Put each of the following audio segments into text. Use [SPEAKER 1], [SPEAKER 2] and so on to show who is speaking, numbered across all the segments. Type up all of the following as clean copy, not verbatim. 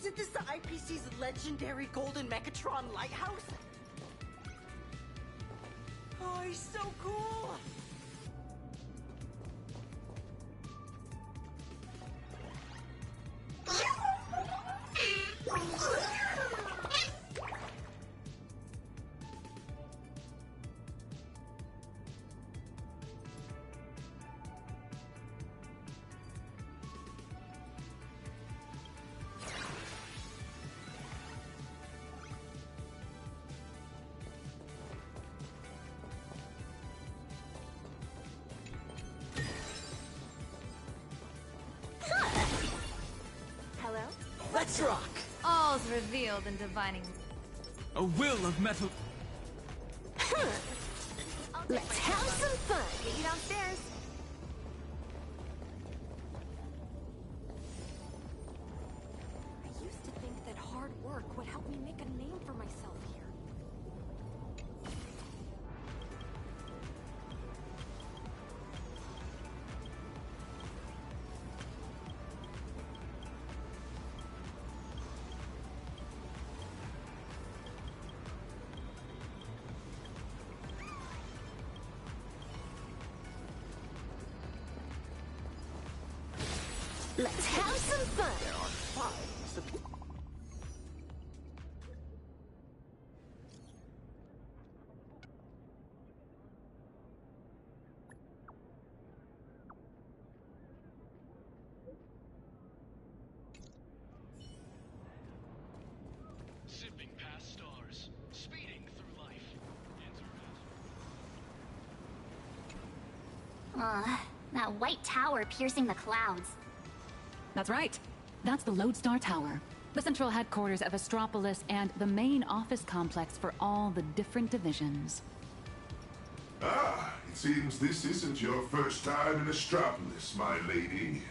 [SPEAKER 1] Isn't this the IPC's legendary Golden Mechatron lighthouse? Oh, he's so cool! Let's rock!
[SPEAKER 2] All's revealed in divining.
[SPEAKER 3] A will of metal.
[SPEAKER 2] Let's have some fun! Get you downstairs.
[SPEAKER 4] I used to think that hard work would help me make a name for myself here.
[SPEAKER 2] Let's have some fun!
[SPEAKER 1] There are 5
[SPEAKER 5] Zipping past stars, speeding through life.
[SPEAKER 6] That white tower piercing the clouds.
[SPEAKER 7] That's right. That's the Lodestar Tower, the central headquarters of Astropolis and the main office complex for all the different divisions.
[SPEAKER 8] Ah, it seems this isn't your first time in Astropolis, my lady.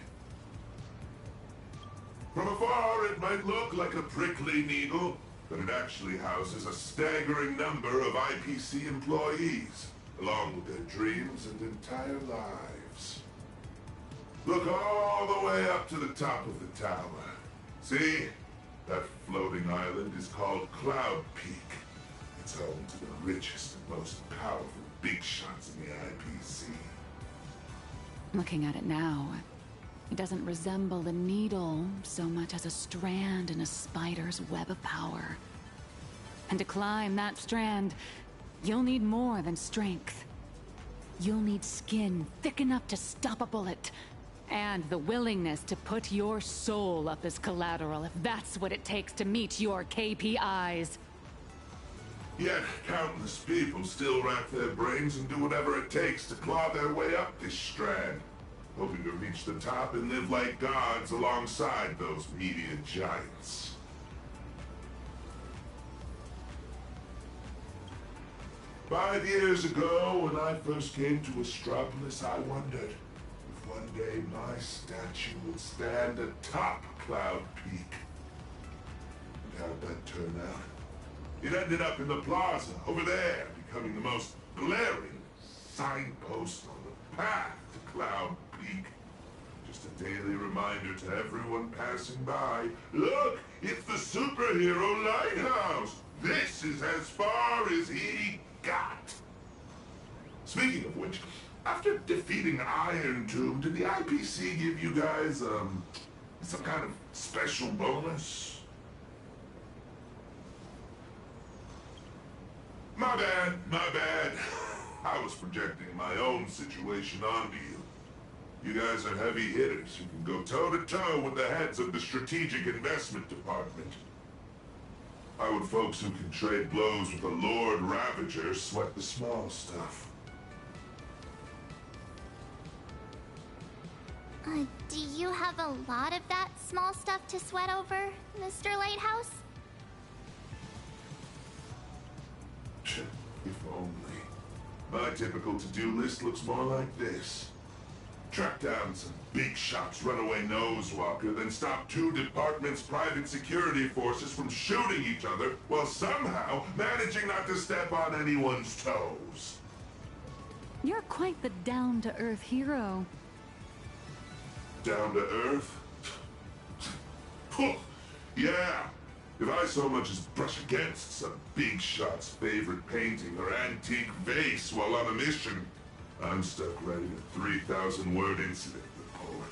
[SPEAKER 8] From afar, it might look like a prickly needle, but it actually houses a staggering number of IPC employees, along with their dreams and entire lives. Look all the way up to the top of the tower. See? That floating island is called Cloud Peak. It's home to the richest and most powerful big shots in the IPC.
[SPEAKER 7] Looking at it now, it doesn't resemble a needle so much as a strand in a spider's web of power. And to climb that strand, you'll need more than strength. You'll need skin thick enough to stop a bullet, and the willingness to put your soul up as collateral if that's what it takes to meet your KPIs.
[SPEAKER 8] Yet, countless people still rack their brains and do whatever it takes to claw their way up this strand, hoping to reach the top and live like gods alongside those media giants. Five years ago, when I first came to Astropolis, I wondered if one day my statue would stand atop Cloud Peak. And how'd that turn out? It ended up in the plaza, over there, becoming the most glaring signpost on the path to Cloud Peak. Just a daily reminder to everyone passing by, look, it's the superhero lighthouse! This is as far as he got. Speaking of which, after defeating Iron Tomb, did the IPC give you guys, some kind of special bonus? My bad, my bad. I was projecting my own situation onto you. You guys are heavy hitters who can go toe-to-toe with the heads of the Strategic Investment Department. Why would folks who can trade blows with a Lord Ravager sweat the small stuff?
[SPEAKER 6] Do you have a lot of that small stuff to sweat over, Mr. Lighthouse?
[SPEAKER 8] If only. My typical to-do list looks more like this. Track down some big shot's runaway nosewalker, then stop 2 departments' private security forces from shooting each other while somehow managing not to step on anyone's toes.
[SPEAKER 7] You're quite the down-to-earth hero.
[SPEAKER 8] Down to earth? Yeah. If I so much as brush against some big shot's favorite painting or antique vase while on a mission, I'm stuck writing a 3,000-word incident report.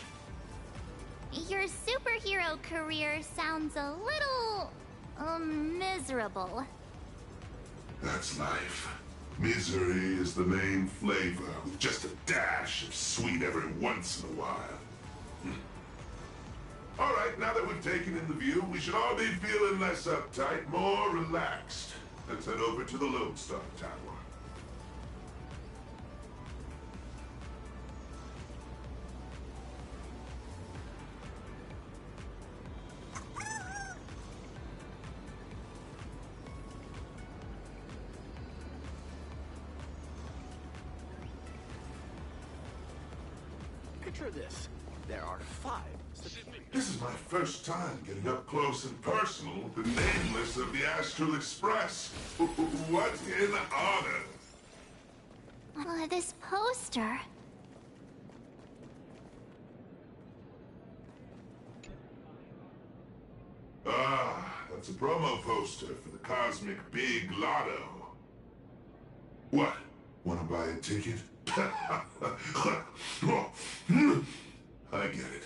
[SPEAKER 6] Your superhero career sounds a little... miserable.
[SPEAKER 8] That's life. Misery is the main flavor, with just a dash of sweet every once in a while. All right, now that we've taken in the view, we should all be feeling less uptight, more relaxed. Let's head over to the Lodestar Tower.
[SPEAKER 9] Picture this. There are 5.
[SPEAKER 8] This is my first time getting up close and personal with the nameless of the Astral Express. What an honor!
[SPEAKER 6] This poster...
[SPEAKER 8] Ah, that's a promo poster for the Cosmic Big Lotto. What? Want to buy a ticket? I get it.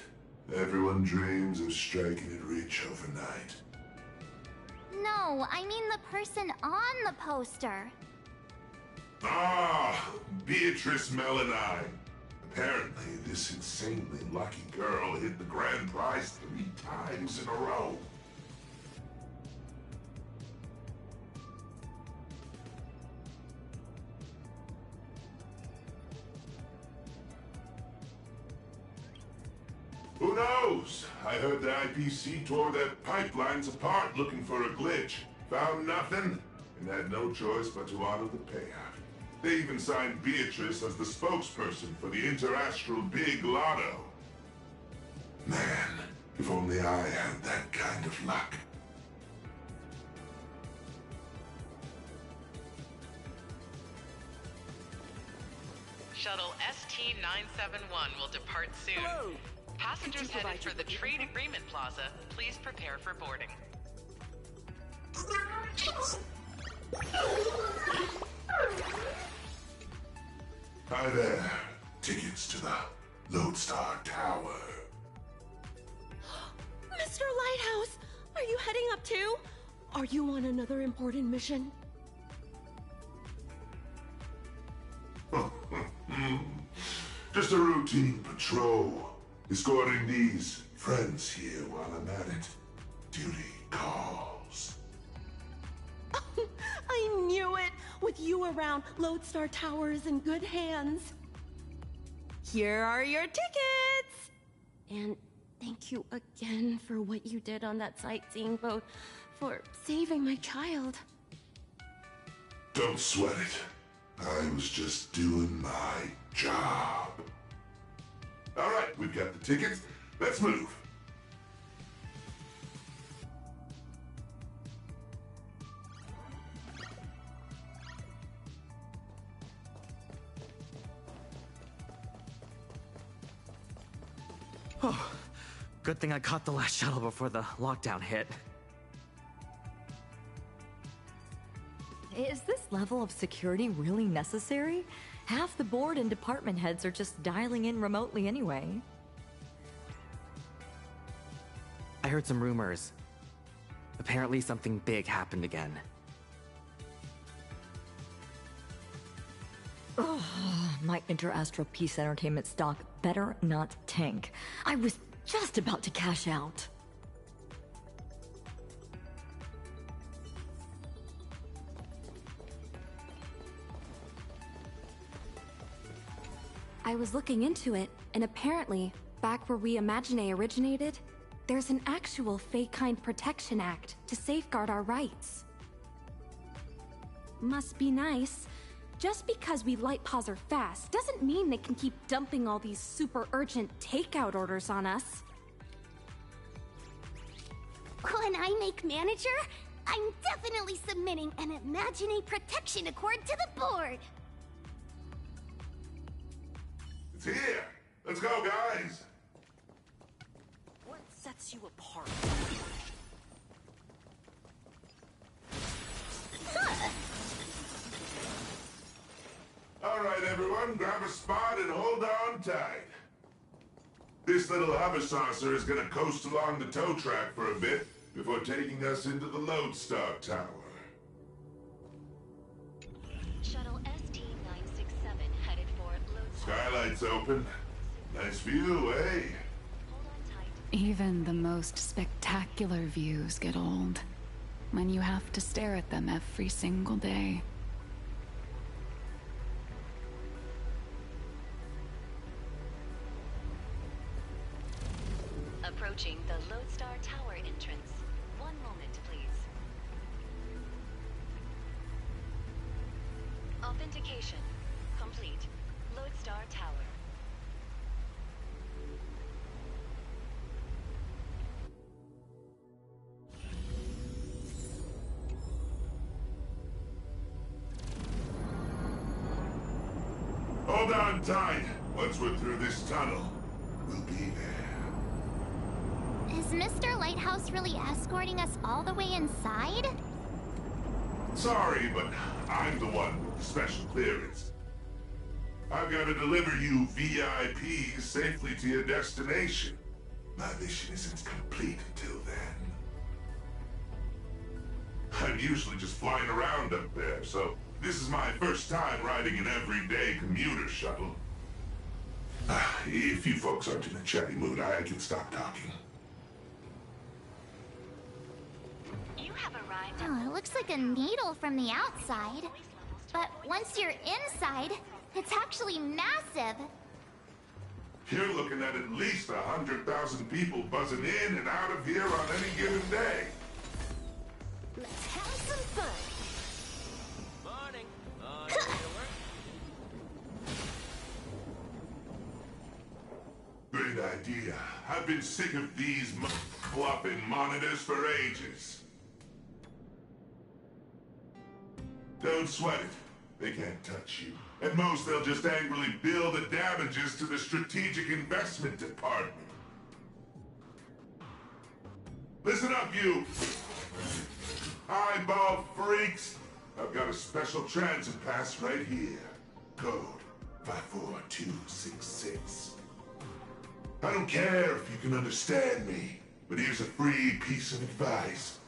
[SPEAKER 8] Everyone dreams of striking it rich overnight.
[SPEAKER 6] No, I mean the person on the poster.
[SPEAKER 8] Ah, Beatrice Melanine. Apparently, this insanely lucky girl hit the grand prize 3 times in a row. Who knows? I heard the IPC tore their pipelines apart looking for a glitch. Found nothing, and had no choice but to honor the payout. They even signed Beatrice as the spokesperson for the Interastral Big Lotto. Man, if only I had that kind of luck.
[SPEAKER 10] Shuttle ST-971 will depart soon.
[SPEAKER 9] Hello.
[SPEAKER 10] Passengers headed for the Trade Agreement Plaza, please prepare for boarding.
[SPEAKER 8] Hi there. Tickets to the Lodestar Tower.
[SPEAKER 4] Mr. Lighthouse, are you heading up too? Are you on another important mission?
[SPEAKER 8] Just a routine patrol. Escorting these friends here while I'm at it. Duty calls.
[SPEAKER 4] I knew it! With you around, Lodestar Tower is in good hands. Here are your tickets! And thank you again for what you did on that sightseeing boat, for saving my child.
[SPEAKER 8] Don't sweat it. I was just doing my job. All right, we've got the tickets. Let's move.
[SPEAKER 11] Oh, good thing I caught the last shuttle before the lockdown hit.
[SPEAKER 12] Is this level of security really necessary? Half the board and department heads are just dialing in remotely anyway.
[SPEAKER 11] I heard some rumors. Apparently something big happened again.
[SPEAKER 12] Ugh, my Interastral Peace Entertainment stock better not tank. I was just about to cash out.
[SPEAKER 2] I was looking into it, and apparently, back where We Imagine originated, there's an actual Fey-Kind Protection Act to safeguard our rights. Must be nice. Just because we light paws are fast doesn't mean they can keep dumping all these super urgent takeout orders on us.
[SPEAKER 6] When I make manager, I'm definitely submitting an Imagine Protection Accord to the board.
[SPEAKER 8] It's here. Let's go, guys.
[SPEAKER 9] What sets you apart?
[SPEAKER 8] everyone, grab a spot and hold on tight. This little hover saucer is gonna coast along the tow track for a bit before taking us into the Lodestar Tower.
[SPEAKER 13] Shuttle ST-967 headed for Lodestar.
[SPEAKER 8] Skylight's open. Nice view, eh?
[SPEAKER 7] Even the most spectacular views get old when you have to stare at them every single day.
[SPEAKER 13] Approaching the Lodestar Tower entrance. One moment, please. Authentication complete. Lodestar Tower.
[SPEAKER 8] Hold on tight. Once we're through this tunnel, we'll be there.
[SPEAKER 6] Is Mr. Lighthouse really escorting us all the way inside?
[SPEAKER 8] Sorry, but I'm the one with the special clearance. I've got to deliver you VIPs safely to your destination. My mission isn't complete until then. I'm usually just flying around up there, so this is my first time riding an everyday commuter shuttle. If you folks aren't in a chatty mood, I can stop talking.
[SPEAKER 13] You have arrived.
[SPEAKER 6] Oh, it looks like a needle from the outside. But once you're inside, it's actually massive.
[SPEAKER 8] You're looking at least 100,000 people buzzing in and out of here on any given day.
[SPEAKER 1] Let's have some fun.
[SPEAKER 9] Morning.
[SPEAKER 8] Great idea. I've been sick of these flopping monitors for ages. Don't sweat it. They can't touch you. At most, they'll just angrily bill the damages to the Strategic Investment Department. Listen up, you eyeball freaks. I've got a special transit pass right here. Code 54266. I don't care if you can understand me, but here's a free piece of advice.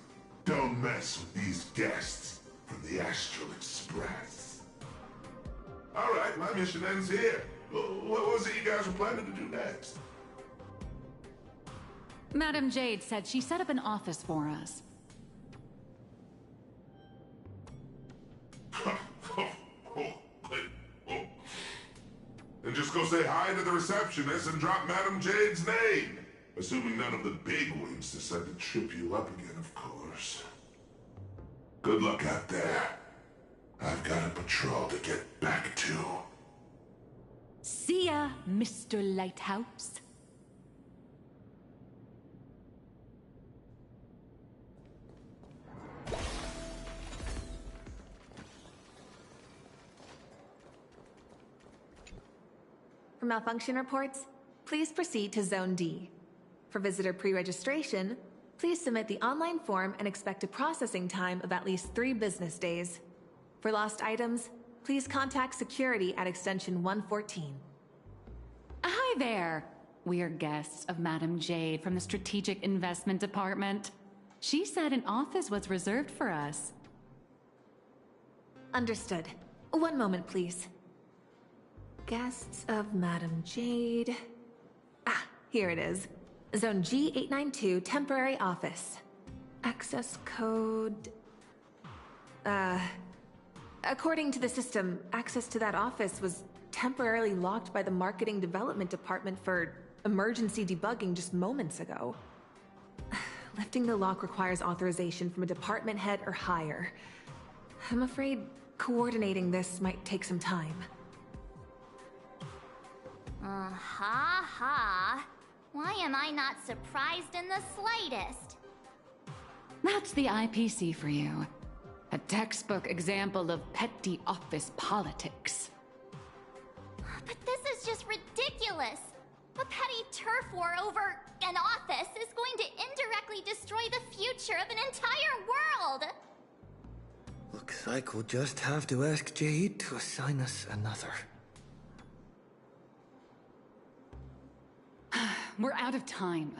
[SPEAKER 8] Don't mess with these guests from the Astral Express. All right, my mission ends here. What was it you guys were planning to do next?
[SPEAKER 7] Madame Jade said she set up an office for us.
[SPEAKER 8] And just go say hi to the receptionist and drop Madame Jade's name. Assuming none of the big wings decide to trip you up again, of course. Good luck out there. I've got a patrol to get back to.
[SPEAKER 7] See ya, Mr. Lighthouse.
[SPEAKER 14] For malfunction reports, please proceed to Zone D. For visitor pre-registration, please submit the online form and expect a processing time of at least 3 business days. For lost items, please contact security at extension 114.
[SPEAKER 7] Hi there. We're guests of Madame Jade from the Strategic Investment Department. She said an office was reserved for us.
[SPEAKER 14] Understood. One moment, please. Guests of Madame Jade. Ah, here it is. Zone G892, temporary office. Access code... According to the system, access to that office was temporarily locked by the Marketing Development Department for emergency debugging just moments ago. Lifting the lock requires authorization from a department head or higher. I'm afraid coordinating this might take some time.
[SPEAKER 6] Ha. Why am I not surprised in the slightest?
[SPEAKER 7] That's the IPC for you. A textbook example of petty office politics.
[SPEAKER 6] But this is just ridiculous. A petty turf war over an office is going to indirectly destroy the future of an entire world.
[SPEAKER 15] Looks like we'll just have to ask Jade to assign us another.
[SPEAKER 7] we're out of time.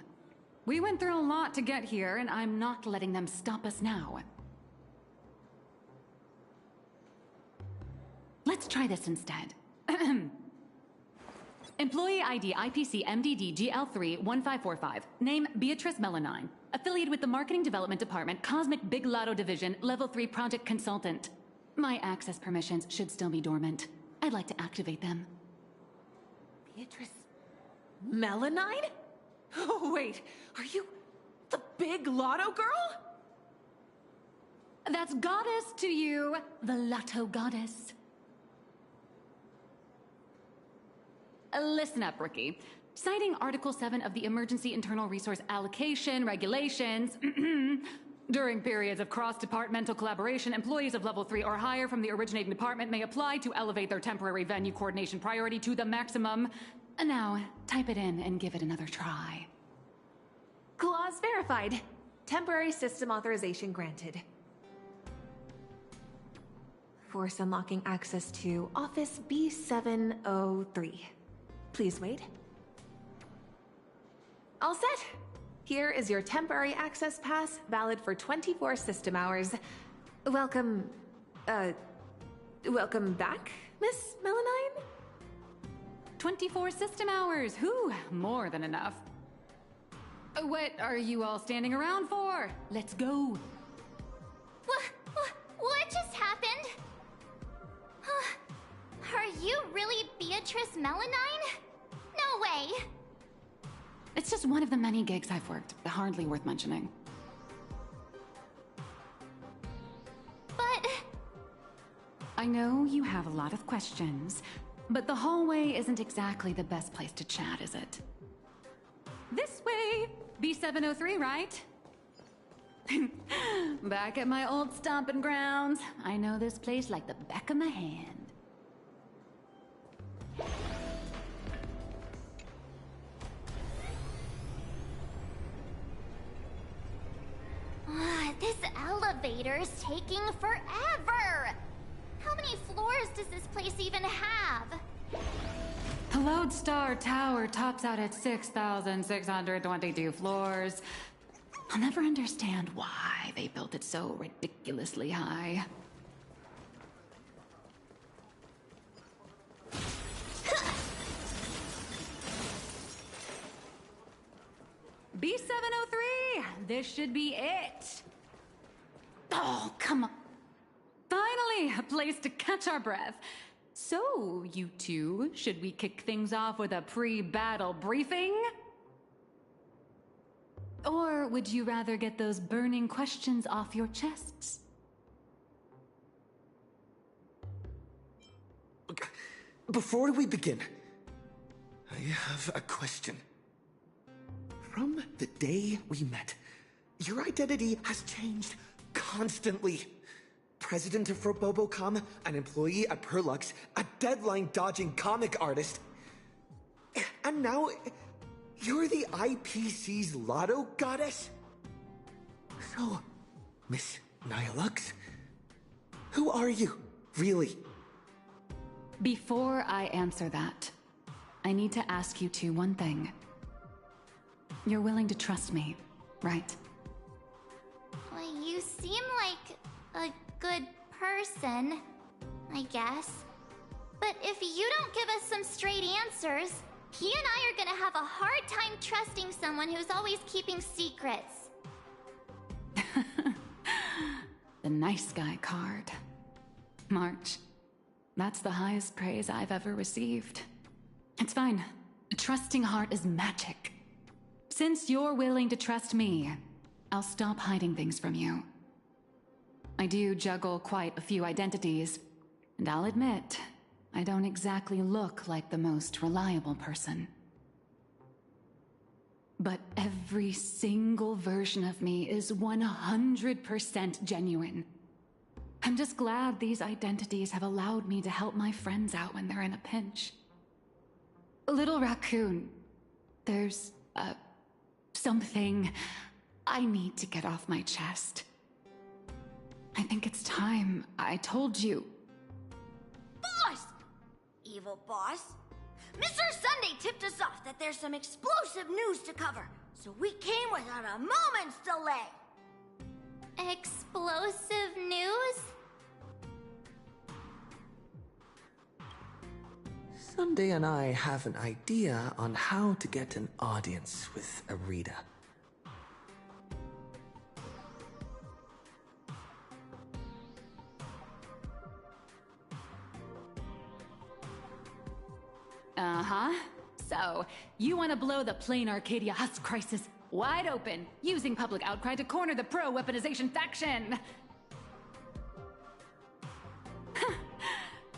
[SPEAKER 7] We went through a lot to get here, and I'm not letting them stop us now. Let's try this instead. Employee ID IPC MDD GL3 1545. Name Beatrice Melanine. Affiliated with the Marketing Development Department, Cosmic Big Lotto Division, Level 3 Project Consultant. My access permissions should still be dormant. I'd like to activate them.
[SPEAKER 14] Beatrice Melanine? Oh, wait, are you the Big Lotto girl?
[SPEAKER 7] That's goddess to you, the Lotto goddess. Listen up, Rookie. Citing Article 7 of the Emergency Internal Resource Allocation Regulations, during periods of cross-departmental collaboration, employees of Level 3 or higher from the originating department may apply to elevate their temporary venue coordination priority to the maximum. Now, type it in and give it another try.
[SPEAKER 14] Clause verified. Temporary system authorization granted. Force unlocking access to Office B703. Please wait. All set. Here is your temporary access pass, valid for 24 system hours. Welcome back, Miss Melanine?
[SPEAKER 7] 24 system hours! Whew, more than enough. What are you all standing around for? Let's go.
[SPEAKER 6] What just happened? Are you really Beatrice Melanine? No way!
[SPEAKER 7] It's just one of the many gigs I've worked. Hardly worth mentioning.
[SPEAKER 6] But...
[SPEAKER 7] I know you have a lot of questions, but the hallway isn't exactly the best place to chat, is it? This way! B703, right? Back at my old stomping grounds. I know this place like the back of my hand.
[SPEAKER 6] This elevator's taking forever! How many floors does this place even have?
[SPEAKER 7] The Lodestar Tower tops out at 6,622 floors. I'll never understand why they built it so ridiculously high. B703! This should be it! Oh, come on. Finally, a place to catch our breath. So, you two, should we kick things off with a pre-battle briefing? Or would you rather get those burning questions off your chests?
[SPEAKER 11] Before we begin, I have a question. From the day we met, your identity has changed constantly. President of Robobocom, an employee at Perlux, a deadline-dodging comic artist. And now, you're the IPC's Lotto goddess? So, Miss Nihilux, who are you, really?
[SPEAKER 7] Before I answer that, I need to ask you two one thing. You're willing to trust me, right?
[SPEAKER 6] Well, you seem like a good person, I guess. But if you don't give us some straight answers, he and I are gonna have a hard time trusting someone who's always keeping secrets.
[SPEAKER 7] The nice guy card. March. That's the highest praise I've ever received. It's fine. A trusting heart is magic. Since you're willing to trust me, I'll stop hiding things from you. I do juggle quite a few identities, and I'll admit, I don't exactly look like the most reliable person. But every single version of me is 100% genuine. I'm just glad these identities have allowed me to help my friends out when they're in a pinch. Little Raccoon, there's, something I need to get off my chest. I think it's time I told you.
[SPEAKER 1] Boss! Evil boss?
[SPEAKER 15] Mr. Sunday tipped us off that there's some explosive news to cover, so we came without a moment's delay.
[SPEAKER 6] Explosive news?
[SPEAKER 16] Sunday and I have an idea on how to get an audience with Arita.
[SPEAKER 7] Uh-huh. So, you want to blow the plain Arcadia Husk crisis wide open, using public outcry to corner the pro-weaponization faction!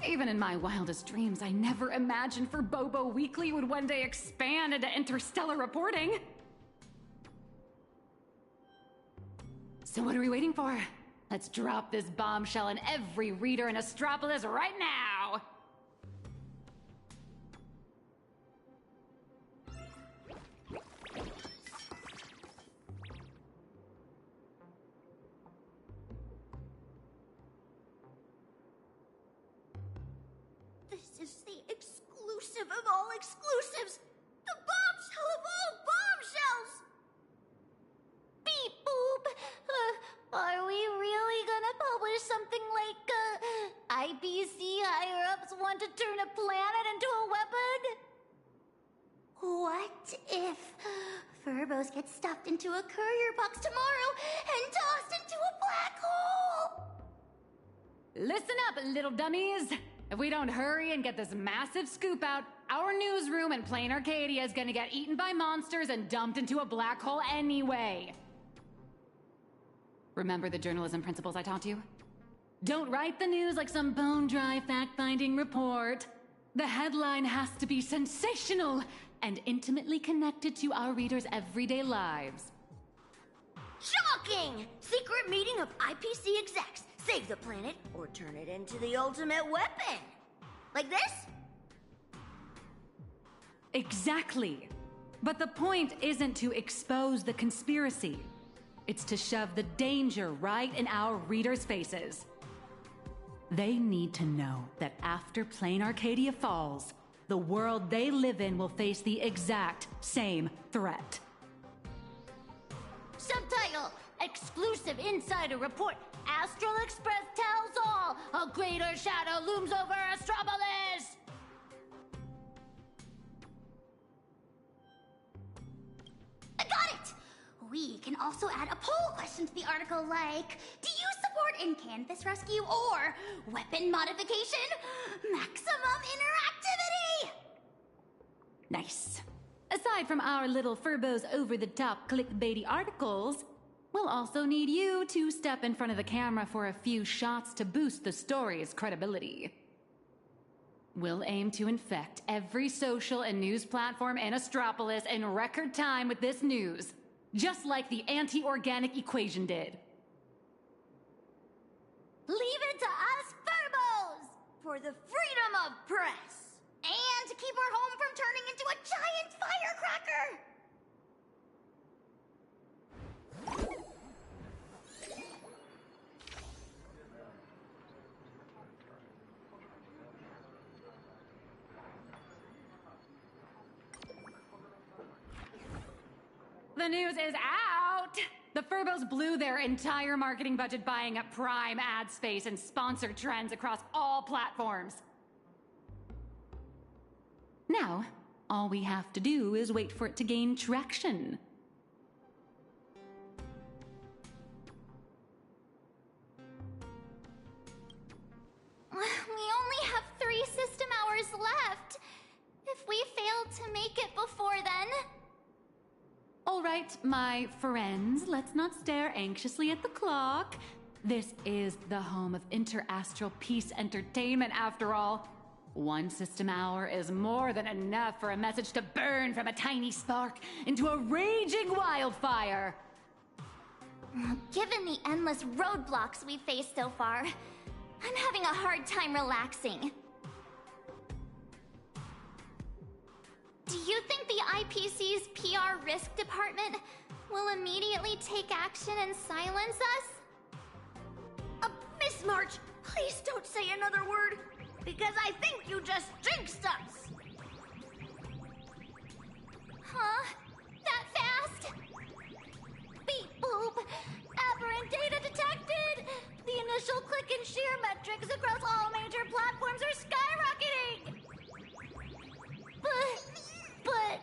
[SPEAKER 7] Even in my wildest dreams, I never imagined Furbobo Weekly would one day expand into interstellar reporting! So what are we waiting for? Let's drop this bombshell on every reader in Astropolis right now!
[SPEAKER 15] This is the exclusive of all exclusives! The bombshell of all bombshells!
[SPEAKER 6] Beep boop! Are we really gonna publish something like, IPC higher-ups want to turn a planet into a weapon? What if Furbos get stuffed into a courier box tomorrow and tossed into a black hole?
[SPEAKER 7] Listen up, little dummies! If we don't hurry and get this massive scoop out, our newsroom in plain Arcadia is gonna get eaten by monsters and dumped into a black hole anyway. Remember the journalism principles I taught you? Don't write the news like some bone-dry fact-finding report. The headline has to be sensational and intimately connected to our readers' everyday lives.
[SPEAKER 15] Shocking! Secret meeting of IPC execs. Save the planet or turn it into the ultimate weapon. Like this?
[SPEAKER 7] Exactly. But the point isn't to expose the conspiracy. It's to shove the danger right in our readers' faces. They need to know that after plain Arcadia falls, the world they live in will face the exact same threat.
[SPEAKER 6] Subtitle: Exclusive Insider Report. Astral Express tells all. A greater shadow looms over Astropolis. I got it! We can also add a poll question to the article like, do you support in-canvas rescue or weapon modification? Maximum interactivity!
[SPEAKER 7] Nice. Aside from our little Furbos over-the-top clickbaity articles, we'll also need you to step in front of the camera for a few shots to boost the story's credibility. We'll aim to infect every social and news platform in Astropolis in record time with this news, just like the anti-organic equation did.
[SPEAKER 15] Leave it to us Furbos! For the freedom of press! And to keep our home from turning into a giant firecracker!
[SPEAKER 7] The news is out! The Furbos blew their entire marketing budget buying up prime ad space and sponsored trends across all platforms. Now, all we have to do is wait for it to gain traction.
[SPEAKER 6] We only have 3 system hours left. If we fail to make it before then...
[SPEAKER 7] All right, my friends, let's not stare anxiously at the clock. This is the home of interastral peace entertainment, after all. 1 system hour is more than enough for a message to burn from a tiny spark into a raging wildfire.
[SPEAKER 6] Given the endless roadblocks we've faced so far, I'm having a hard time relaxing. Do you think the IPC's PR risk department will immediately take action and silence us?
[SPEAKER 15] Miss March, please don't say another word, because I think you just jinxed us! Huh? That fast? Beep boop. Aberrant data detected. The initial click and share metrics across all major platforms are skyrocketing. But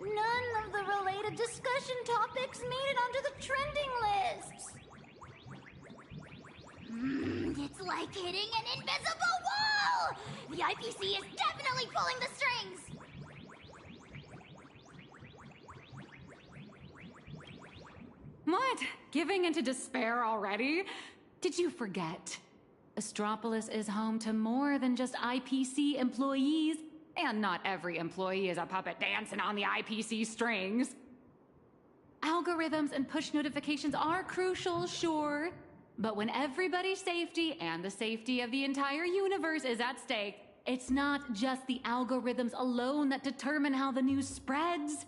[SPEAKER 15] none of the related discussion topics made it onto the trending lists. It's like hitting an invisible wall! The IPC is definitely pulling the strings!
[SPEAKER 7] What? Giving into despair already? Did you forget? Astropolis is home to more than just IPC employees, and not every employee is a puppet dancing on the IPC strings. Algorithms and push notifications are crucial, sure, but when everybody's safety and the safety of the entire universe is at stake, it's not just the algorithms alone that determine how the news spreads.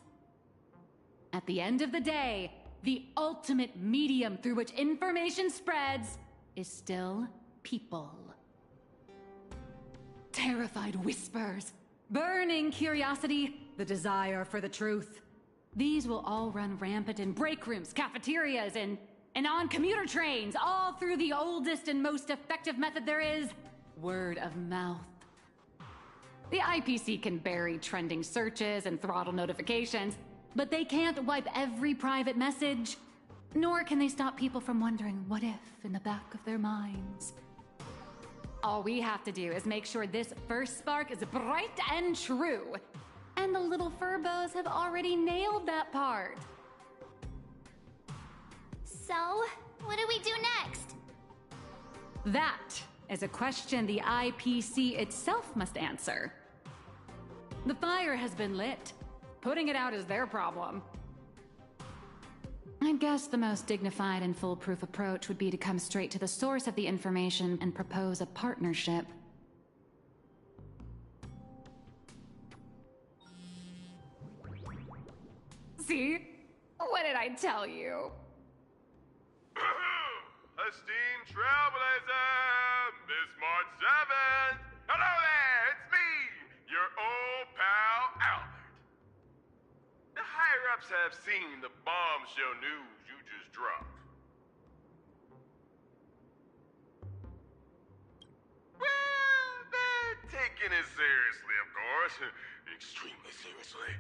[SPEAKER 7] At the end of the day, the ultimate medium through which information spreads is still people. Terrified whispers, burning curiosity, the desire for the truth. These will all run rampant in break rooms, cafeterias, and on commuter trains, all through the oldest and most effective method there is, word of mouth. The IPC can bury trending searches and throttle notifications, but they can't wipe every private message, nor can they stop people from wondering what if in the back of their minds. All we have to do is make sure this first spark is bright and true, and the little furbos have already nailed that part.
[SPEAKER 15] So, what do we do next?
[SPEAKER 7] That is a question the IPC itself must answer. The fire has been lit. Putting it out is their problem. I guess the most dignified and foolproof approach would be to come straight to the source of the information and propose a partnership. See? What did I tell you?
[SPEAKER 17] Esteemed Trailblazer, Miss March 7th. Hello there, it's me, your old pal Albert. The higher-ups have seen the bombshell news you just dropped. Well, they're taking it seriously, of course. Extremely seriously.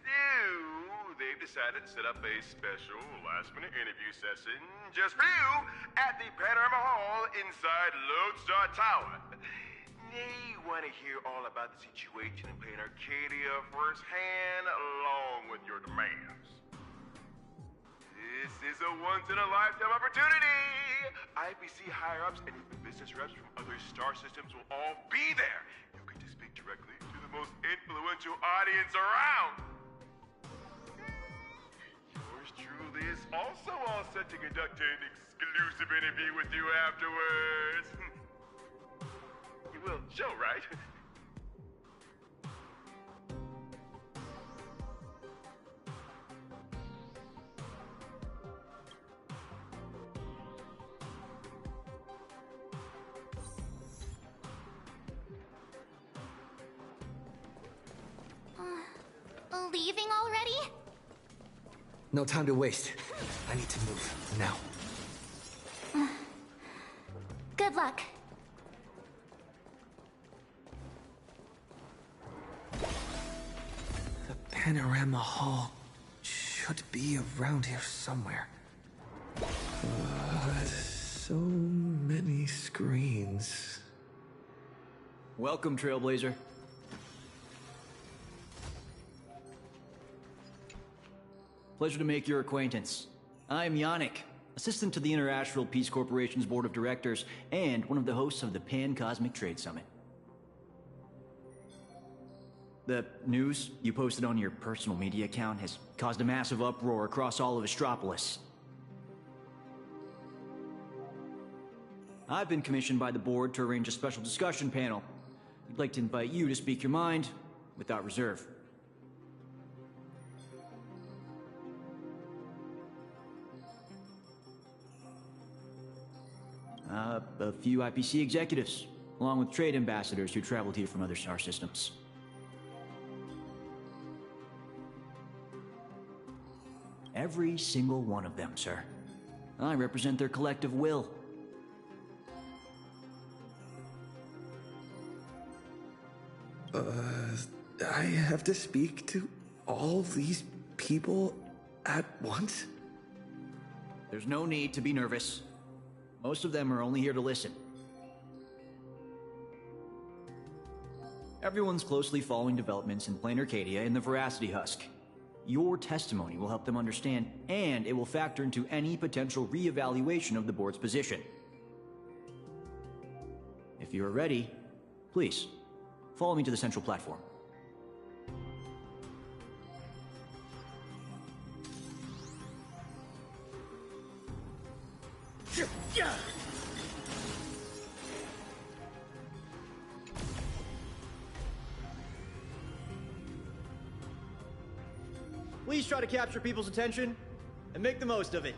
[SPEAKER 17] So, they've decided to set up a special last-minute interview session just for you at the Panorama Hall inside Lodestar Tower. They want to hear all about the situation and play in Arcadia firsthand along with your demands. This is a once-in-a-lifetime opportunity! IPC higher-ups and even business reps from other star systems will all be there. You get to speak directly to the most influential audience around. Yours truly is also all set to conduct an exclusive interview with you afterwards. You will show, right?
[SPEAKER 15] Leaving already?
[SPEAKER 16] No time to waste. I need to move now.
[SPEAKER 15] Good luck.
[SPEAKER 16] The Panorama Hall should be around here somewhere. So many screens.
[SPEAKER 18] Welcome, Trailblazer. Pleasure to make your acquaintance. I'm Yannick, assistant to the Interastral Peace Corporation's Board of Directors and one of the hosts of the Pan-Cosmic Trade Summit. The news you posted on your personal media account has caused a massive uproar across all of Astropolis. I've been commissioned by the board to arrange a special discussion panel. I'd like to invite you to speak your mind without reserve. A few IPC executives, along with trade ambassadors who traveled here from other star systems. every single one of them, sir. I represent their collective will.
[SPEAKER 16] I have to speak to all these people at once?
[SPEAKER 18] There's no need to be nervous. Most of them are only here to listen. Everyone's closely following developments in Plain Arcadia and the Veracity Husk. Your testimony will help them understand, and it will factor into any potential re-evaluation of the board's position. If you are ready, please, follow me to the central platform.
[SPEAKER 19] Please try to capture people's attention and make the most of it.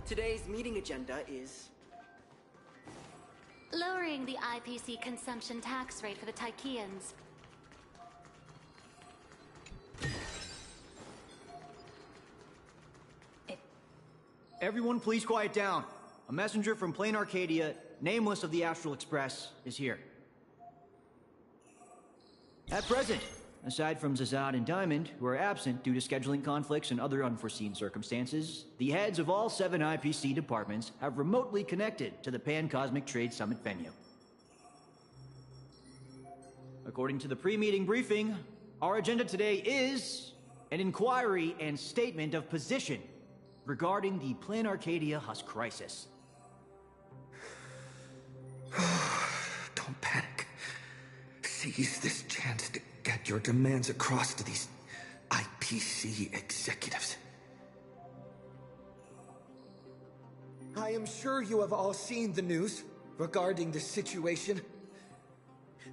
[SPEAKER 1] Today's meeting agenda is
[SPEAKER 15] lowering the IPC consumption tax rate for the Tycheans.
[SPEAKER 18] Everyone please quiet down. A messenger from Plain Arcadia, nameless of the Astral Express, is here. At present, aside from Zazad and Diamond, who are absent due to scheduling conflicts and other unforeseen circumstances, the heads of all 7 IPC departments have remotely connected to the Pan-Cosmic Trade Summit venue. According to the pre-meeting briefing, our agenda today is an inquiry and statement of position regarding the Plain Arcadia Husk crisis.
[SPEAKER 16] Don't panic. Seize this chance to get your demands across to these IPC executives.
[SPEAKER 20] I am sure you have all seen the news regarding the situation.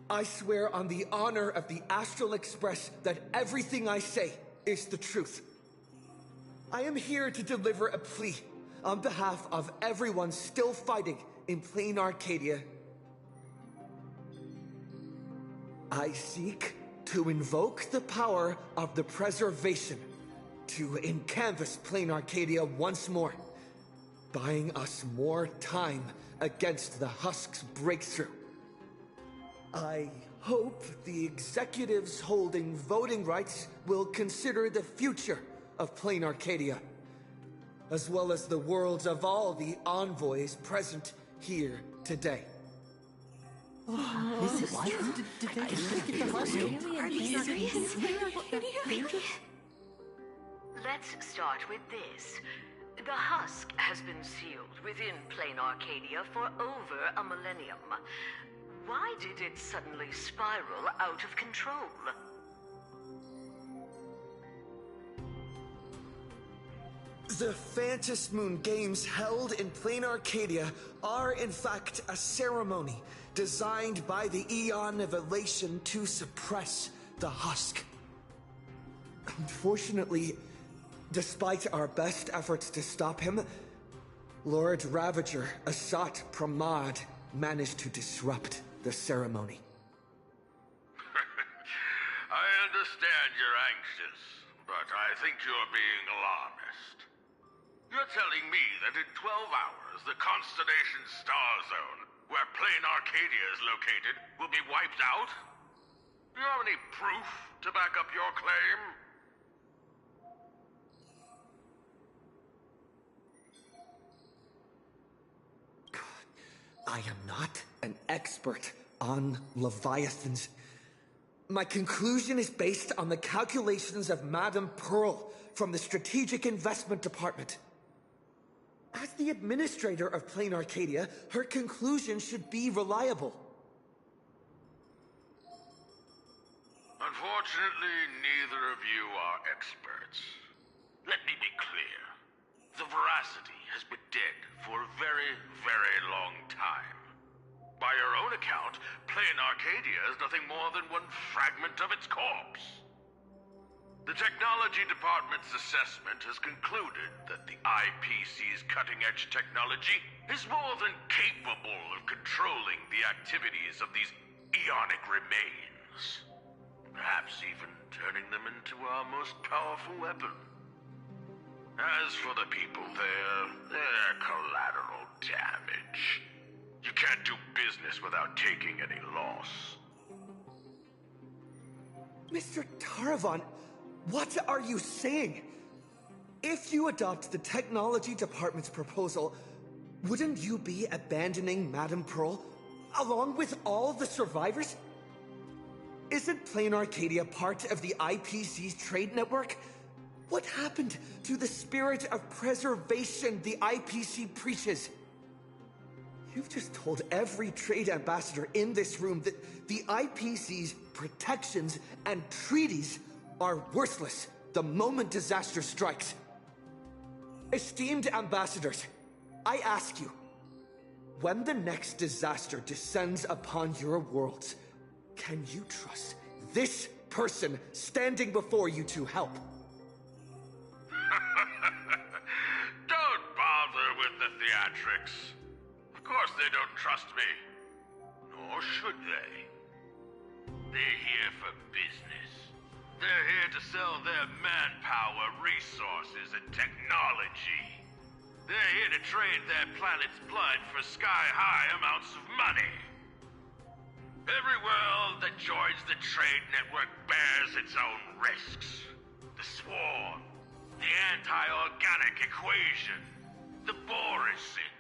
[SPEAKER 20] I swear on the honor of the Astral Express that everything I say is the truth. I am here to deliver a plea on behalf of everyone still fighting in Plain Arcadia. I seek to invoke the power of the preservation to encanvas Plain Arcadia once more, buying us more time against the Husk's breakthrough. I hope the executives holding voting rights will consider the future of Plain Arcadia, as well as the worlds of all the envoys present here today.
[SPEAKER 1] Is this true? Did they
[SPEAKER 13] Are these serious? Let's start with this. The husk has been sealed within Plain Arcadia for over a millennium. Why did it suddenly spiral out of control?
[SPEAKER 20] The Phantasm Moon Games held in Plain Arcadia are in fact a ceremony designed by the Eon of Elation to suppress the Husk. Unfortunately, despite our best efforts to stop him, Lord Ravager Asat Pramad managed to disrupt the ceremony.
[SPEAKER 17] I understand you're anxious, but I think you're being alarmist. You're telling me that in 12 hours, the constellation Star Zone, where Plain Arcadia is located, will be wiped out? Do you have any proof to back up your claim?
[SPEAKER 20] I am not an expert on Leviathans. My conclusion is based on the calculations of Madame Pearl from the Strategic Investment Department. As the administrator of Plain Arcadia, her conclusion should be reliable.
[SPEAKER 17] Unfortunately, neither of you are experts. Let me be clear. The Veracity has been dead for a very, very long time. By your own account, Plain Arcadia is nothing more than one fragment of its corpse. The Technology Department's assessment has concluded that the IPC's cutting-edge technology is more than capable of controlling the activities of these eonic remains. perhaps even turning them into our most powerful weapon. As for the people there, they're collateral damage. You can't do business without taking any loss.
[SPEAKER 20] Mr. Taravan, what are you saying? If you adopt the technology department's proposal, wouldn't you be abandoning Madame Pearl, along with all the survivors? Isn't Plain Arcadia part of the IPC's trade network? What happened to the spirit of preservation the IPC preaches? You've just told every trade ambassador in this room that the IPC's protections and treaties are worthless the moment disaster strikes. Esteemed ambassadors, I ask you, when the next disaster descends upon your worlds, can you trust this person standing before you to help?
[SPEAKER 17] Don't bother with the theatrics. Of course they don't trust me. Nor should they. They're here for business. They're here to sell their manpower, resources, and technology. They're here to trade their planet's blood for sky-high amounts of money. Every world that joins the trade network bears its own risks. The swarm, the anti-organic equation, the Borisin.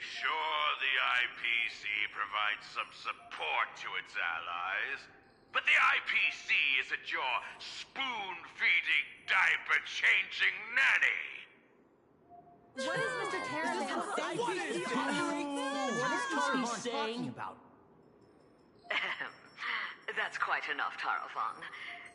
[SPEAKER 17] Sure, the IPC provides some support to its allies, but the IPC isn't your spoon-feeding, diaper-changing nanny.
[SPEAKER 14] What is Mr. Taravan saying?
[SPEAKER 18] What is Taravan talking about?
[SPEAKER 13] That's quite enough, Taravan.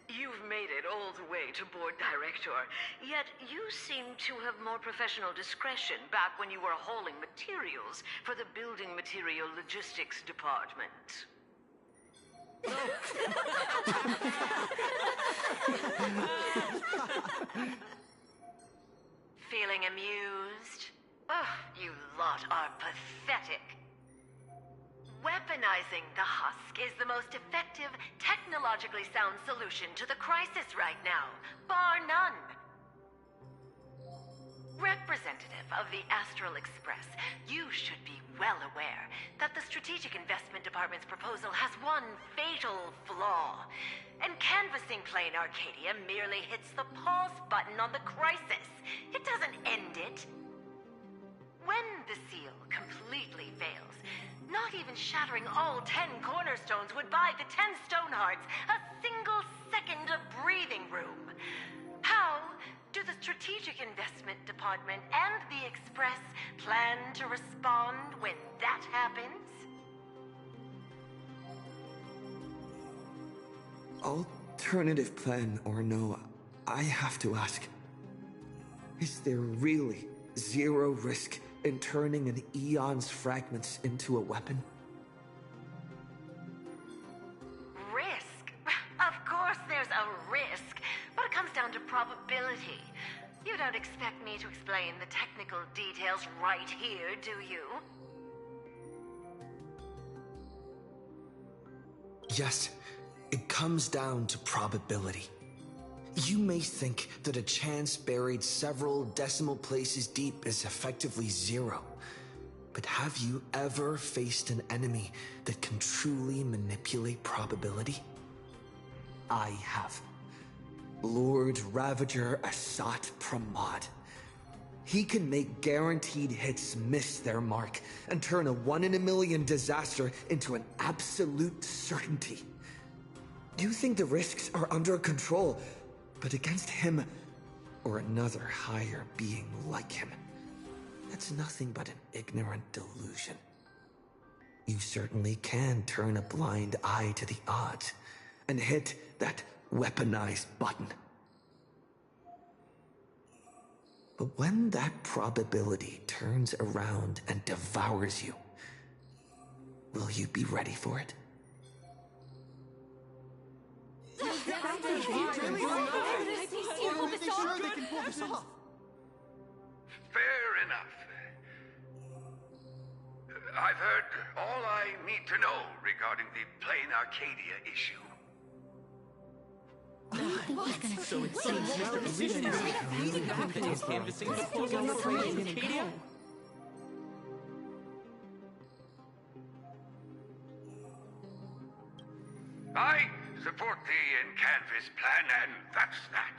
[SPEAKER 13] You've made it all the way to board director, yet you seem to have more professional discretion back when you were hauling materials for the building material logistics department. Feeling amused? Oh, you lot are pathetic. Weaponizing the husk is the most effective, technologically sound solution to the crisis right now, bar none. Representative of the Astral Express, you should be well aware that the Strategic Investment Department's proposal has one fatal flaw. And canvassing Plain Arcadia merely hits the pause button on the crisis. It doesn't end it. When the seal completely fails, not even shattering all 10 cornerstones would buy the 10 Stonehearts a single second of breathing room. How do the Strategic Investment Department and the Express plan to respond when that happens?
[SPEAKER 20] Alternative plan or no, I have to ask. Is there really zero risk in turning an Eon's fragments into a weapon?
[SPEAKER 13] Risk? Of course there's a risk, but it comes down to probability. You don't expect me to explain the technical details right here, do you?
[SPEAKER 20] Yes, it comes down to probability. You may think that a chance buried several decimal places deep is effectively zero. But have you ever faced an enemy that can truly manipulate probability? I have. Lord Ravager Asat Pramod. He can make guaranteed hits miss their mark and turn a 1 in a million disaster into an absolute certainty. You think the risks are under control, but against him, or another higher being like him, that's nothing but an ignorant delusion. You certainly can turn a blind eye to the odds and hit that weaponized button. But when that probability turns around and devours you, will you be ready for it?
[SPEAKER 17] Fair enough. I've heard all I need to know regarding the Plain Arcadia issue.
[SPEAKER 15] I don't think he's gonna
[SPEAKER 3] So it's canvassing before Arcadia?
[SPEAKER 2] I support the in-canvas plan, and that's that.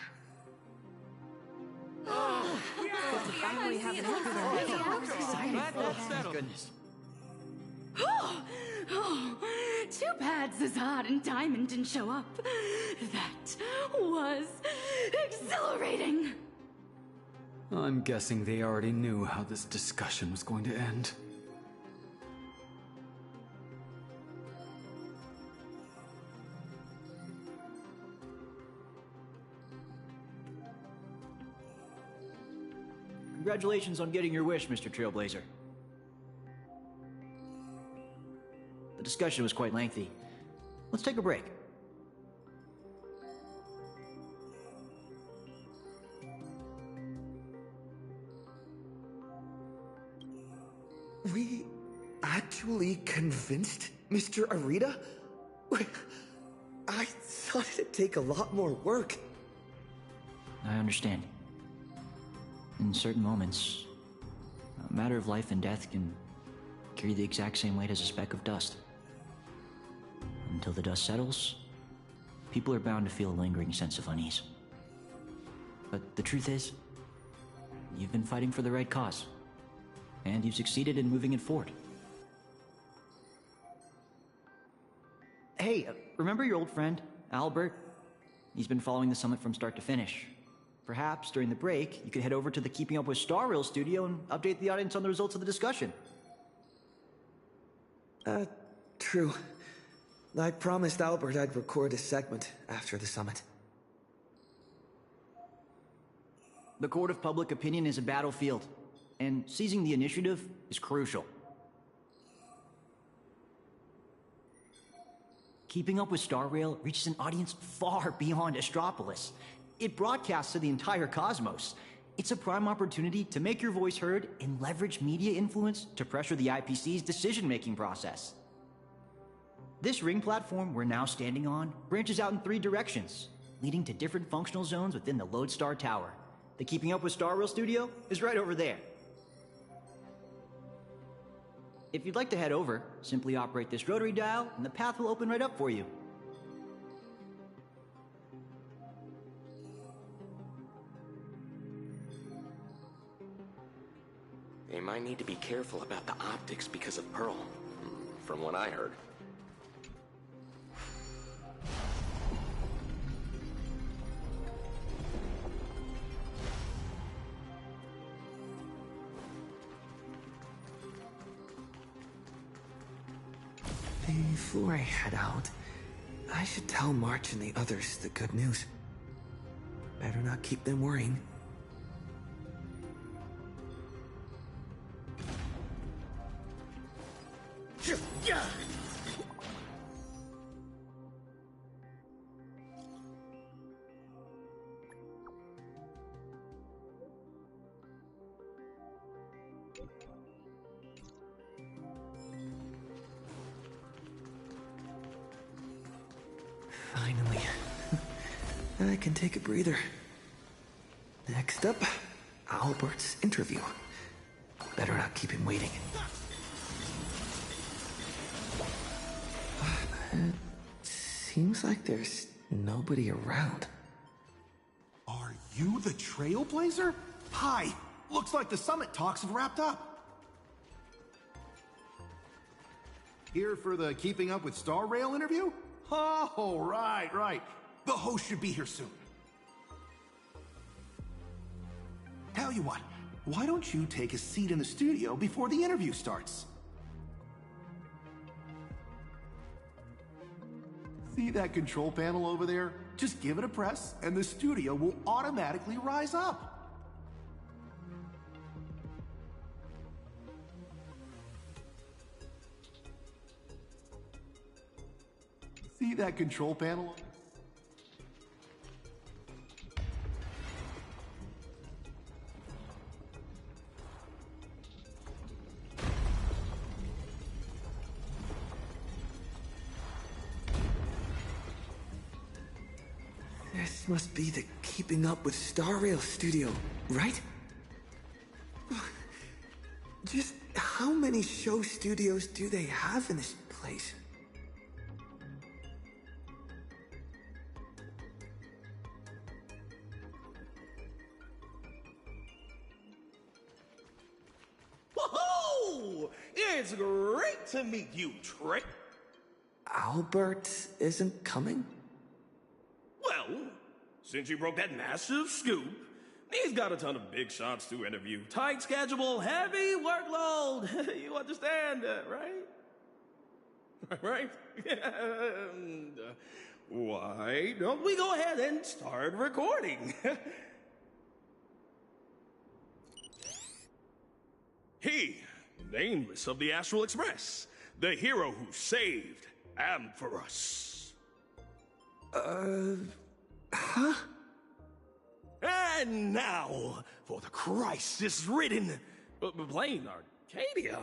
[SPEAKER 3] Finally have an That's settled.
[SPEAKER 18] Goodness.
[SPEAKER 4] Too bad Zazad and Diamond didn't show up. That was exhilarating.
[SPEAKER 3] I'm guessing they already knew how this discussion was going to end.
[SPEAKER 18] Congratulations on getting your wish, Mr. Trailblazer. The discussion was quite lengthy. Let's take a break.
[SPEAKER 20] We actually convinced Mr. Arita? I thought it'd take a lot more work.
[SPEAKER 18] I understand. In certain moments, a matter of life and death can carry the exact same weight as a speck of dust. Until the dust settles, people are bound to feel a lingering sense of unease. But the truth is, you've been fighting for the right cause, and you've succeeded in moving it forward. Hey, remember your old friend, Albert? He's been following the summit from start to finish. Perhaps, during the break, you could head over to the Keeping Up with Starrail studio and update the audience on the results of the discussion.
[SPEAKER 20] True. I promised Albert I'd record a segment after the summit.
[SPEAKER 18] The court of public opinion is a battlefield, and seizing the initiative is crucial. Keeping Up with Starrail reaches an audience far beyond Astropolis. It broadcasts to the entire cosmos. It's a prime opportunity to make your voice heard and leverage media influence to pressure the IPC's decision-making process. This ring platform we're now standing on branches out in 3 directions, leading to different functional zones within the Lodestar Tower. The Keeping Up with Starrail studio is right over there. If you'd like to head over, simply operate this rotary dial and the path will open right up for you.
[SPEAKER 11] They might need to be careful about the optics because of Pearl, from what I heard.
[SPEAKER 20] Before I head out, I should tell March and the others the good news. Better not keep them worrying. Finally. I can take a breather. Next up, Albert's interview. Better not keep him waiting. It seems like there's nobody around.
[SPEAKER 21] Are you the Trailblazer? Hi! Looks like the summit talks have wrapped up. Here for the Keeping Up with Starrail interview? Oh, right. The host should be here soon. Tell you what, why don't you take a seat in the studio before the interview starts? See that control panel over there? Just give it a press, and the studio will automatically rise up. See that control panel?
[SPEAKER 20] There's This must be the Keeping Up with Starrail studio, right? Just how many show studios do they have in this place?
[SPEAKER 5] Woohoo! It's great to meet you, Trick.
[SPEAKER 20] Albert isn't coming?
[SPEAKER 5] Well, since you broke that massive scoop, he's got a ton of big shots to interview. Tight schedule, heavy workload. You understand, right? Right? Why don't we go ahead and start recording? He, nameless of the Astral Express, the hero who saved Amphoros.
[SPEAKER 20] Huh?
[SPEAKER 5] And now, for the crisis-ridden Plain Arcadia.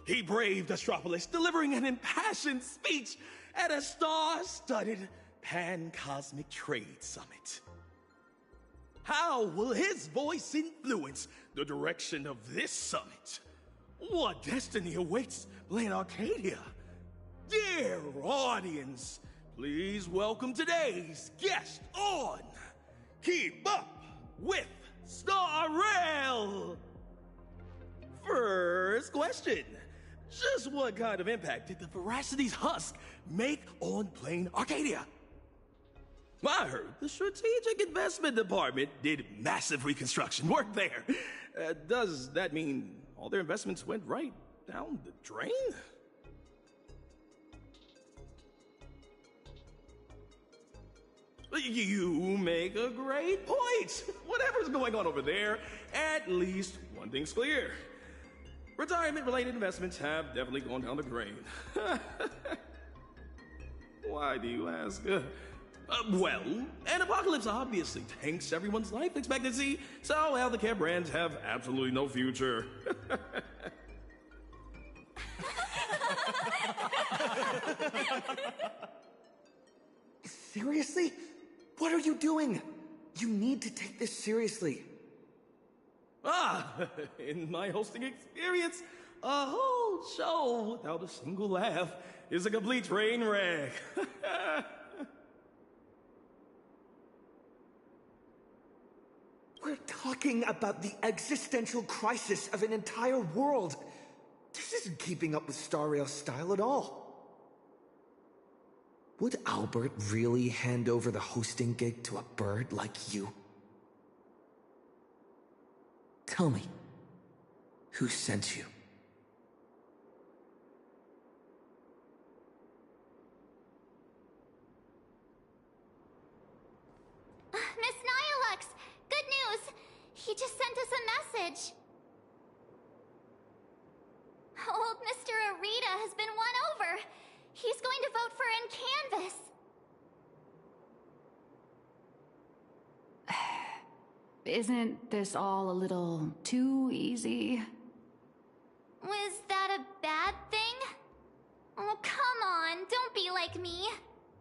[SPEAKER 5] He braved Astropolis, delivering an impassioned speech at a star-studded pan-cosmic trade summit. How will his voice influence the direction of this summit? What destiny awaits Plain Arcadia? Dear audience, please welcome today's guest on Keep Up with Starrail! First question. Just what kind of impact did the Veracity's husk make on Plain Arcadia? I heard the Strategic Investment Department did massive reconstruction work there. Does that mean all their investments went right down the drain? You make a great point. Whatever's going on over there, at least one thing's clear. Retirement-related investments have definitely gone down the drain. Why do you ask? Well, an apocalypse obviously tanks everyone's life expectancy, so healthcare brands have absolutely no future.
[SPEAKER 20] Seriously? What are you doing? You need to take this seriously.
[SPEAKER 5] In my hosting experience, a whole show without a single laugh is a complete train wreck.
[SPEAKER 20] We're talking about the existential crisis of an entire world. This isn't keeping up with Starrail's style at all. Would Albert really hand over the hosting gig to a bird like you? Tell me, who sent you?
[SPEAKER 6] Miss Nihilux, good news! He just sent us a message. Old Mr. Arita has been won over. He's going to vote for Encanvas.
[SPEAKER 7] Isn't this all a little too easy?
[SPEAKER 6] Was that a bad thing? Oh, come on, don't be like me.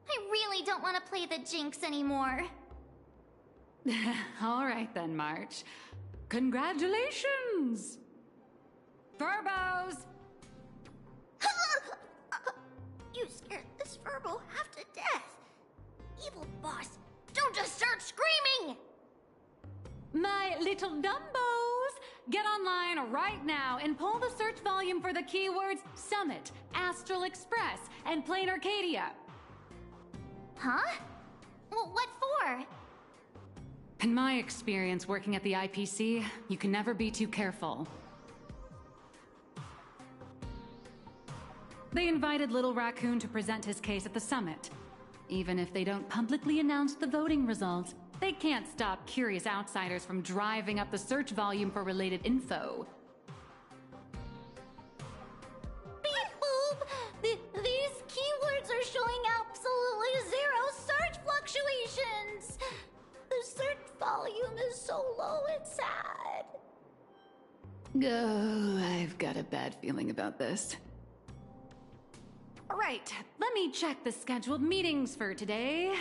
[SPEAKER 6] I really don't want to play the Jinx anymore.
[SPEAKER 7] All right then, March. Congratulations! Furbos!
[SPEAKER 15] You scared this Furbo half to death. Evil boss, don't just start screaming!
[SPEAKER 7] My little Dumbos! Get online right now and pull the search volume for the keywords Summit, Astral Express, and Plain Arcadia.
[SPEAKER 6] Huh? Well, what for?
[SPEAKER 7] In my experience working at the IPC, you can never be too careful. They invited Little Raccoon to present his case at the summit. Even if they don't publicly announce the voting results, they can't stop curious outsiders from driving up the search volume for related info.
[SPEAKER 15] Beep boop! These keywords are showing absolutely zero search fluctuations! The search volume is so low it's sad.
[SPEAKER 7] Oh, I've got a bad feeling about this.
[SPEAKER 2] Right, let me check the scheduled meetings for today.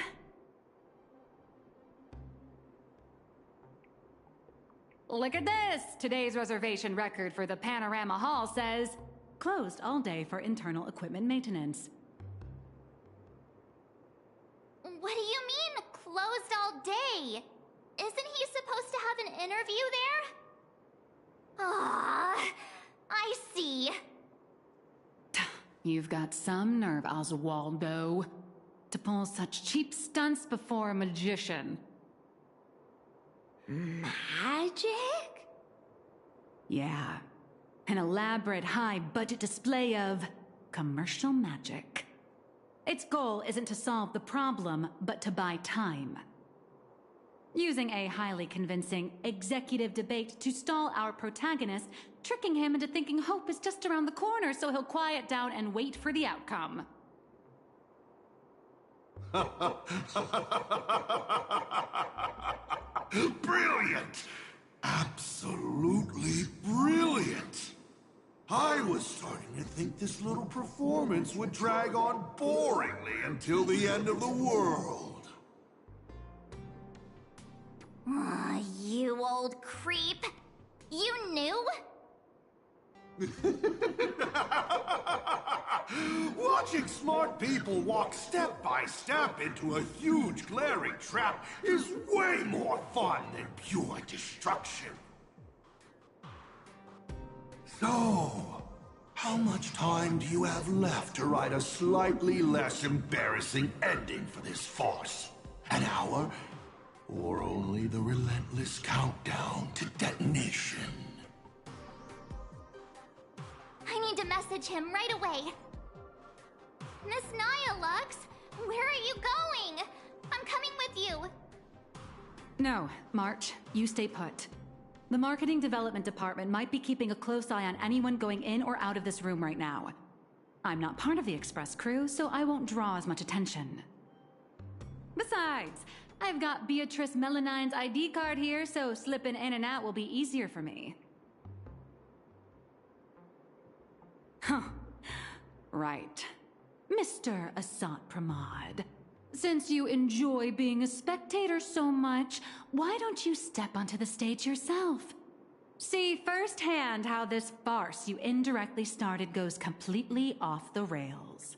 [SPEAKER 7] Look at this! Today's reservation record for the Panorama Hall says, closed all day for internal equipment maintenance.
[SPEAKER 6] What do you mean, closed all day? Isn't he supposed to have an interview there? Ah, I see.
[SPEAKER 7] You've got some nerve, Oswaldo, to pull such cheap stunts before a magician.
[SPEAKER 6] Magic?
[SPEAKER 7] Yeah. An elaborate high-budget display of commercial magic. Its goal isn't to solve the problem, but to buy time. Using a highly convincing executive debate to stall our protagonist, tricking him into thinking hope is just around the corner so he'll quiet down and wait for the outcome.
[SPEAKER 8] Brilliant! Absolutely brilliant! I was starting to think this little performance would drag on boringly until the end of the world.
[SPEAKER 6] Aw, you old creep. You knew?
[SPEAKER 8] Watching smart people walk step by step into a huge glaring trap is way more fun than pure destruction. So, how much time do you have left to write a slightly less embarrassing ending for this farce? An hour? Or only the relentless countdown to detonation?
[SPEAKER 6] I need to message him right away. Miss Nyalux, where are you going? I'm coming with you.
[SPEAKER 7] No, March, you stay put. The Marketing Development Department might be keeping a close eye on anyone going in or out of this room right now. I'm not part of the Express crew, so I won't draw as much attention. Besides, I've got Beatrice Melanine's ID card here, so slipping in and out will be easier for me. Huh. Right. Mr. Asat Pramod. Since you enjoy being a spectator so much, why don't you step onto the stage yourself? See firsthand how this farce you indirectly started goes completely off the rails.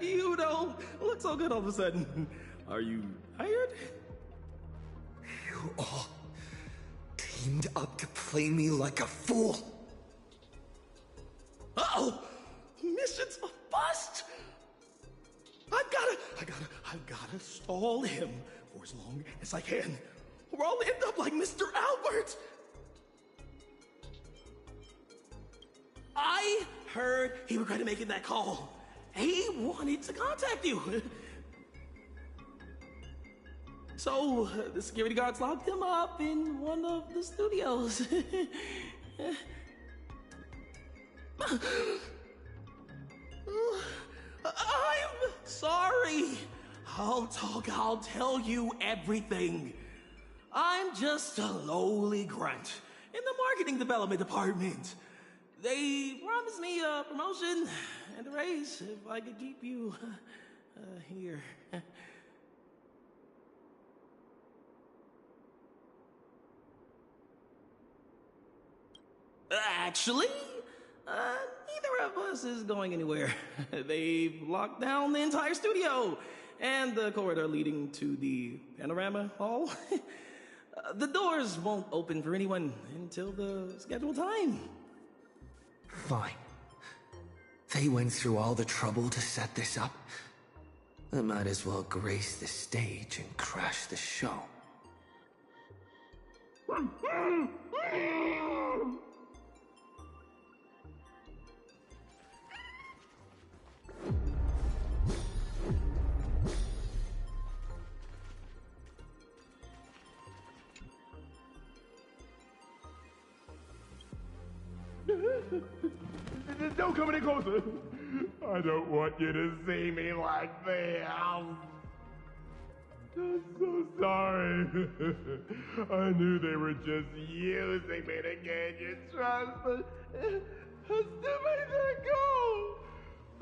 [SPEAKER 5] You don't look so good all of a sudden. Are you tired?
[SPEAKER 20] You all teamed up to play me like a fool.
[SPEAKER 5] Uh-oh! Mission's a bust! I've gotta stall him for as long as I can, or I'll end up like Mr. Albert! I heard he regretted making that call. He wanted to contact you. So, the security guards locked him up in one of the studios. I'm sorry. I'll tell you everything. I'm just a lowly grunt in the marketing development department. They promised me a promotion and a raise if I could keep you here. Actually, neither of us is going anywhere. They've locked down the entire studio and the corridor leading to the Panorama Hall. The doors won't open for anyone until the scheduled time.
[SPEAKER 20] Fine. They went through all the trouble to set this up. I might as well grace the stage and crash the show.
[SPEAKER 17] Don't come any closer. I don't want you to see me like this. I'm so sorry. I knew they were just using me to gain your trust, but I still made that goal.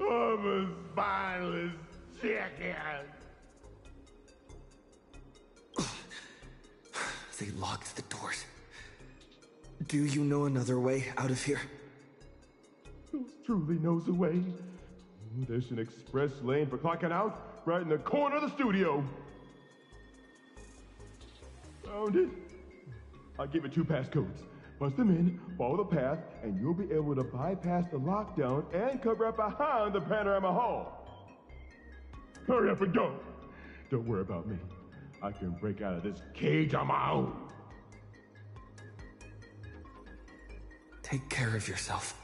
[SPEAKER 17] I'm a spineless chicken.
[SPEAKER 20] They locked the doors. Do you know another way out of here?
[SPEAKER 17] Truly knows a way. There's an express lane for clocking out right in the corner of the studio. Found it. I'll give it 2 passcodes. Punch them in, follow the path, and you'll be able to bypass the lockdown and come right behind the panorama hall. Hurry up and go. Don't worry about me. I can break out of this cage on my own.
[SPEAKER 20] Take care of yourself.